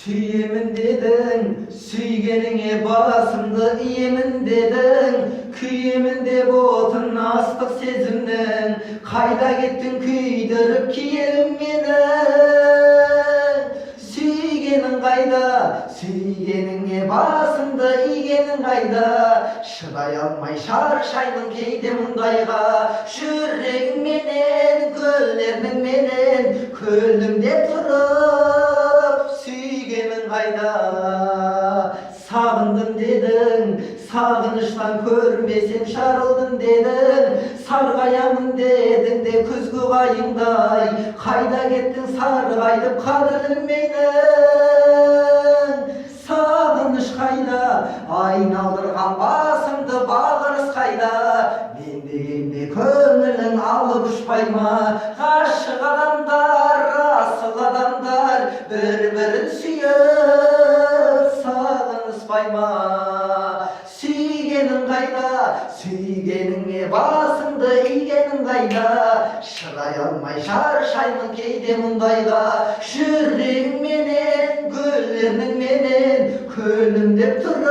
Sүйемін дедің, сүйгеніңе басымды иемін дедің, күйемін деп отын астық сезімнің, қайда кеттің күйдіріп киелім мені? Сүйгенің қайда, сүйгеніңе басымды игенің қайда? Шыдай алмай шаршаймын кейде мұндайға, жүрегіңменен, көлдердің менен, көлдім деп тұрып, сүйгенің қайда? Сағындым дедің, сағыныштан көрмесем шарылдым дедің, сарғаямын дедің де күзгі қайыңдай, қайда кеттің сарғайтып қадірім менің? Сағыныш қайда, айналдырған басымды бағырыс қайда? Мен дегенде көңілің алып ұшпай ма? Ғашық адамдар, асыл адамдар, бір-бірін сүйіп сағыныспай ма? Сүйгенің қайда, сүйгеніңе басыңды игенің қайда? Шыдай алмай шаршаймын кейде мұндайға, жүрегіңменен, гүлдердің менен, көлім деп тұр